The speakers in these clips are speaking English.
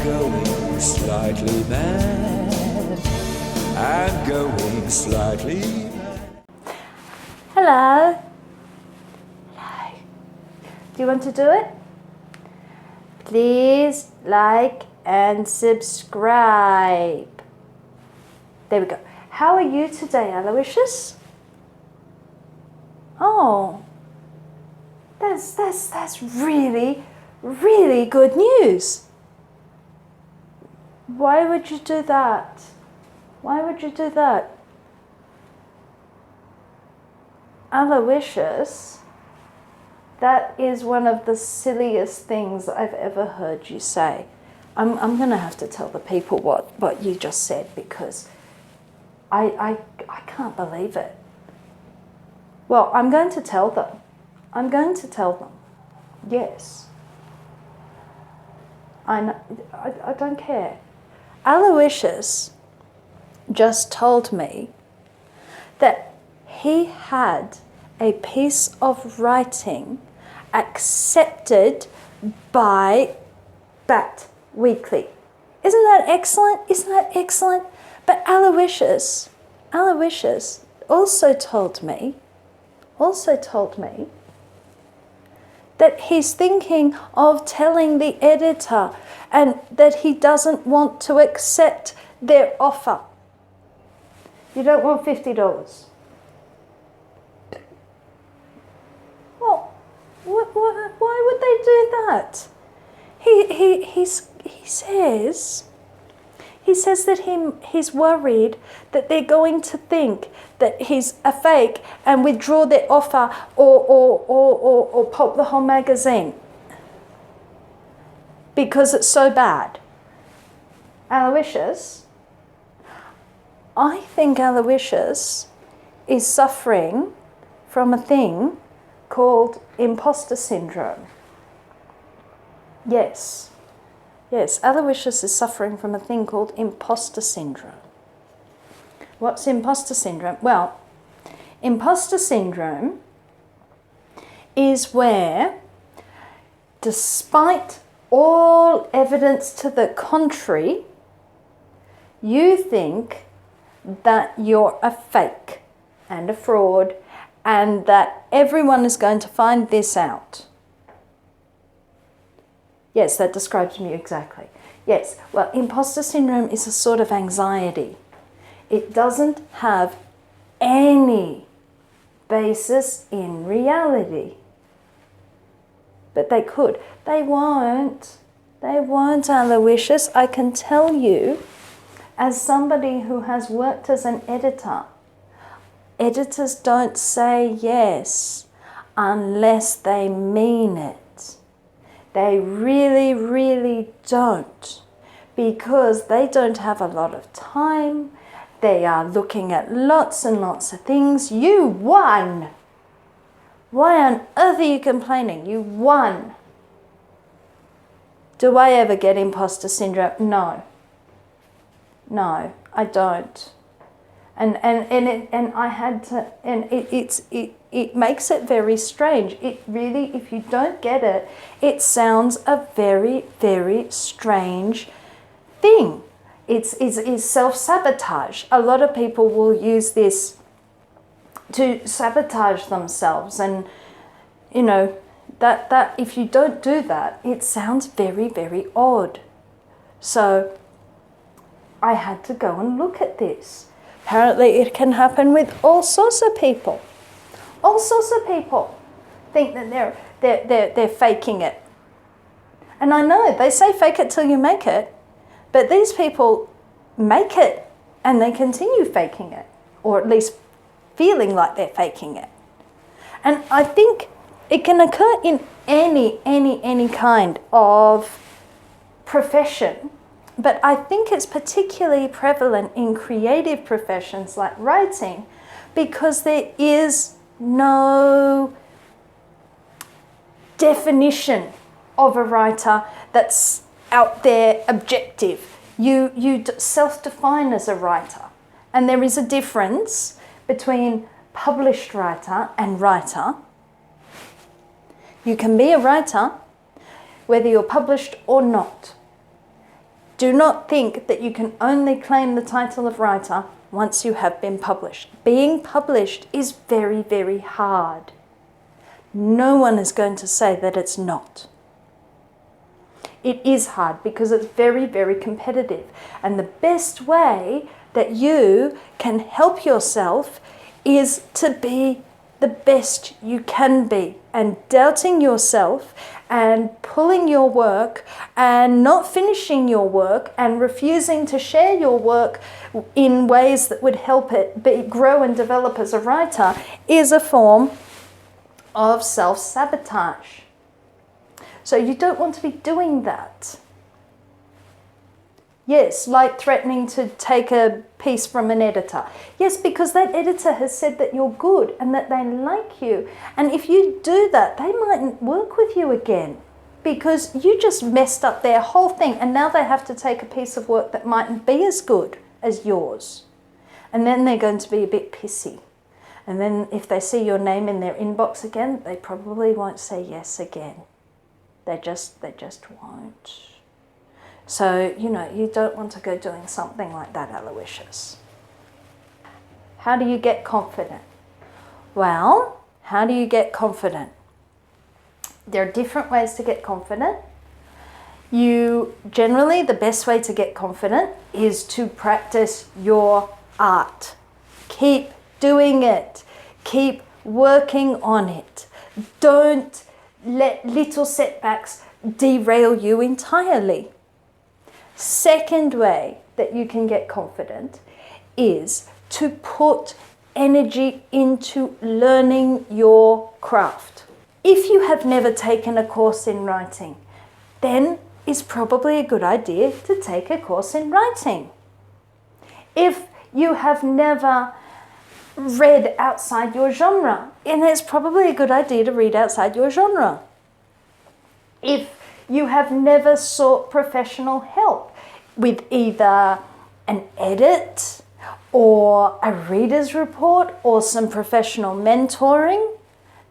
going slightly mad. I'm going slightly mad. Hello. Hello. Do you want to do it? Please like and subscribe. There we go. How are you today, Aloysius? Oh, that's really, really good news. Why would you do that? Why would you do that? Aloysius, that is one of the silliest things I've ever heard you say. I'm going to have to tell the people what you just said, because I can't believe it. Well, I'm going to tell them. I'm going to tell them. Yes. I don't care. Aloysius just told me that he had a piece of writing accepted by Bat Weekly. Isn't that excellent? Isn't that excellent? But Aloysius also told me that he's thinking of telling the editor and that he doesn't want to accept their offer. You don't want $50. Well, why would they do that? He says that he's worried that they're going to think that he's a fake and withdraw their offer or pulp the whole magazine because it's so bad. Aloysius, I think Aloysius is suffering from a thing called Imposter Syndrome. Yes, Aloysius is suffering from a thing called Imposter Syndrome. What's Imposter Syndrome? Well, Imposter Syndrome is where, despite all evidence to the contrary, you think that you're a fake and a fraud and that everyone is going to find this out. Yes, that describes me exactly. Yes, well, imposter syndrome is a sort of anxiety. It doesn't have any basis in reality. But they could. They won't. They won't, Aloysius. I can tell you, as somebody who has worked as an editor, editors don't say yes unless they mean it. They really, really don't, because they don't have a lot of time. They are looking at lots and lots of things. You won. Why on earth are you complaining? You won. Do I ever get imposter syndrome? No. No, I don't. And I had to, and it makes it very strange. It really, if you don't get it, it sounds a very, very strange thing. It's self-sabotage. A lot of people will use this to sabotage themselves, and you know that if you don't do that, it sounds very, very odd. So I had to go and look at this. Apparently it can happen with all sorts of people. All sorts of people think that they're faking it. And I know they say fake it till you make it, but these people make it and they continue faking it, or at least feeling like they're faking it. And I think it can occur in any kind of profession. But I think it's particularly prevalent in creative professions like writing, because there is no definition of a writer that's out there objective. You self-define as a writer. And there is a difference between published writer and writer. You can be a writer whether you're published or not. Do not think that you can only claim the title of writer once you have been published. Being published is very, very hard. No one is going to say that it's not. It is hard because it's very, very competitive. And the best way that you can help yourself is to be the best you can be. And doubting yourself and pulling your work and not finishing your work and refusing to share your work in ways that would help it grow and develop as a writer is a form of self-sabotage. So you don't want to be doing that. Yes, like threatening to take a piece from an editor. Yes, because that editor has said that you're good and that they like you. And if you do that, they mightn't work with you again because you just messed up their whole thing, and now they have to take a piece of work that mightn't be as good as yours. And then they're going to be a bit pissy. And then if they see your name in their inbox again, they probably won't say yes again. They just won't. So, you don't want to go doing something like that, Aloysius. How do you get confident? Well, how do you get confident? There are different ways to get confident. Generally, the best way to get confident is to practice your art. Keep doing it. Keep working on it. Don't let little setbacks derail you entirely. Second way that you can get confident is to put energy into learning your craft. If you have never taken a course in writing, then it's probably a good idea to take a course in writing. If you have never read outside your genre, and it's probably a good idea to read outside your genre. If you have never sought professional help with either an edit or a reader's report or some professional mentoring,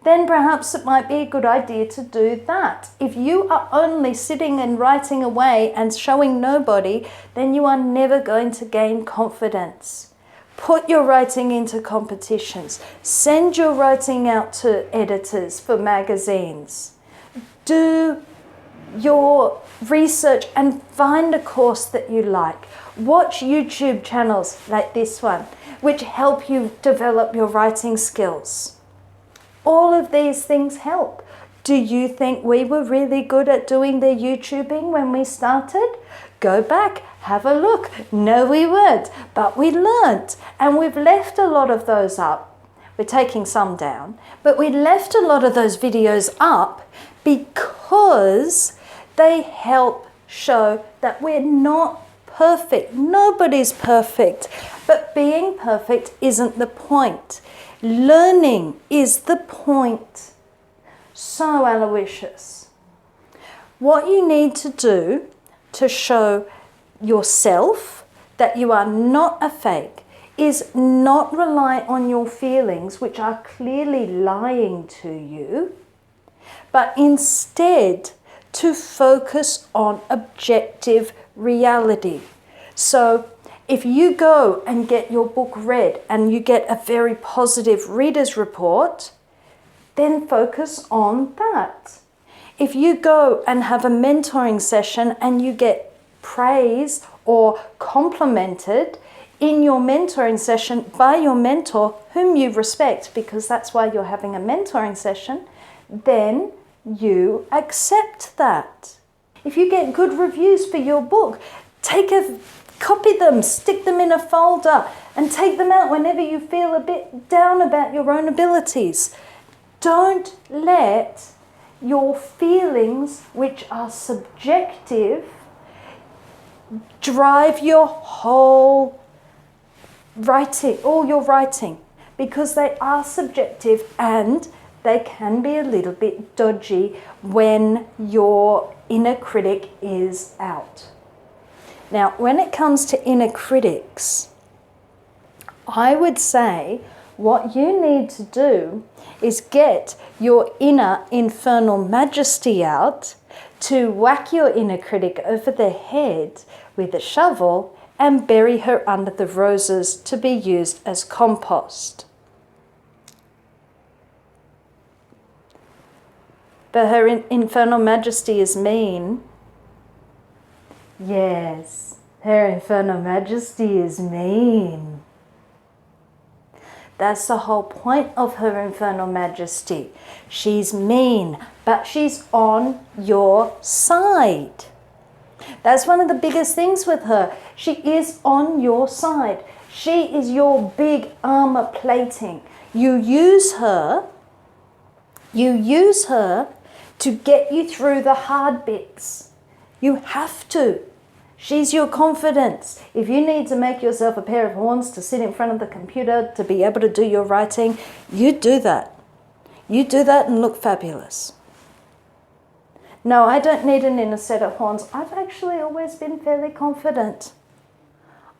then perhaps it might be a good idea to do that. If you are only sitting and writing away and showing nobody, then you are never going to gain confidence. Put your writing into competitions. Send your writing out to editors for magazines. Do your research and find a course that you like. Watch YouTube channels like this one, which help you develop your writing skills. All of these things help. Do you think we were really good at doing the YouTubing when we started? Go back, have a look. No, we weren't, but we learnt, and we've left a lot of those up. We're taking some down, but we left a lot of those videos up because they help show that we're not perfect. Nobody's perfect, but being perfect isn't the point. Learning is the point. So, Aloysius, what you need to do to show yourself that you are not a fake is not rely on your feelings, which are clearly lying to you, but instead to focus on objective reality. So if you go and get your book read and you get a very positive reader's report, then focus on that. If you go and have a mentoring session and you get praise or complimented in your mentoring session by your mentor, whom you respect because that's why you're having a mentoring session, then you accept that. If you get good reviews for your book, copy them, stick them in a folder, and take them out whenever you feel a bit down about your own abilities. Don't let your feelings, which are subjective, drive your whole writing, all your writing, because they are subjective and they can be a little bit dodgy when your inner critic is out. Now, when it comes to inner critics, I would say what you need to do is get your inner infernal majesty out to whack your inner critic over the head with a shovel and bury her under the roses to be used as compost. But her infernal majesty is mean. Yes, her infernal majesty is mean. That's the whole point of her infernal majesty. She's mean, but she's on your side. That's one of the biggest things with her. She is on your side. She is your big armor plating. You use her to get you through the hard bits. You have to. She's your confidence. If you need to make yourself a pair of horns to sit in front of the computer to be able to do your writing, you do that. You do that and look fabulous. No, I don't need an inner set of horns. I've actually always been fairly confident.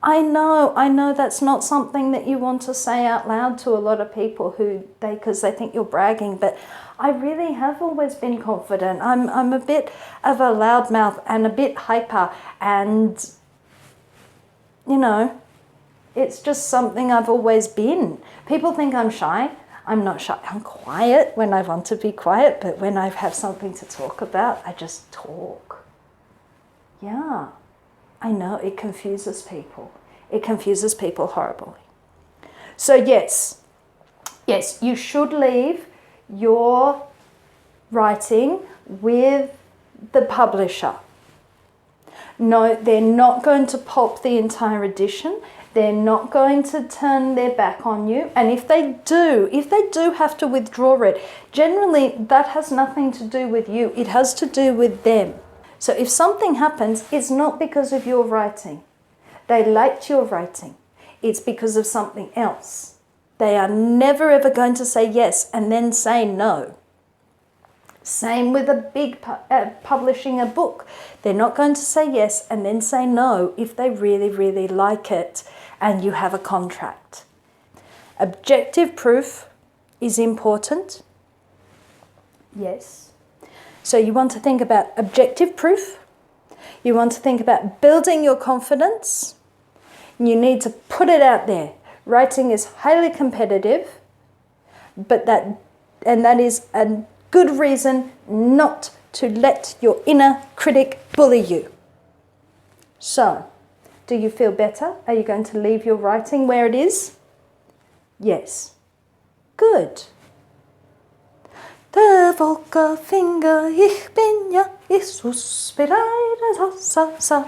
I know that's not something that you want to say out loud to a lot of people because they think you're bragging, but I really have always been confident. I'm a bit of a loudmouth and a bit hyper, and it's just something I've always been. People think I'm shy. I'm not shy. I'm quiet when I want to be quiet, but when I have something to talk about, I just talk. Yeah. I know it confuses people. It confuses people horribly. So yes, you should leave your writing with the publisher. No, they're not going to pulp the entire edition. They're not going to turn their back on you. And if they do have to withdraw it, generally that has nothing to do with you. It has to do with them. So if something happens, it's not because of your writing. They liked your writing. It's because of something else. They are never ever going to say yes and then say no. Same with a big publishing a book. They're not going to say yes and then say no if they really, really like it and you have a contract. Objective proof is important. Yes. So you want to think about objective proof. You want to think about building your confidence. You need to put it out there. Writing is highly competitive, but that is a good reason not to let your inner critic bully you. So, do you feel better? Are you going to leave your writing where it is? Yes. Good. Der Wolke Finger, ich bin ja, ich suspirare, sa, sa, sa.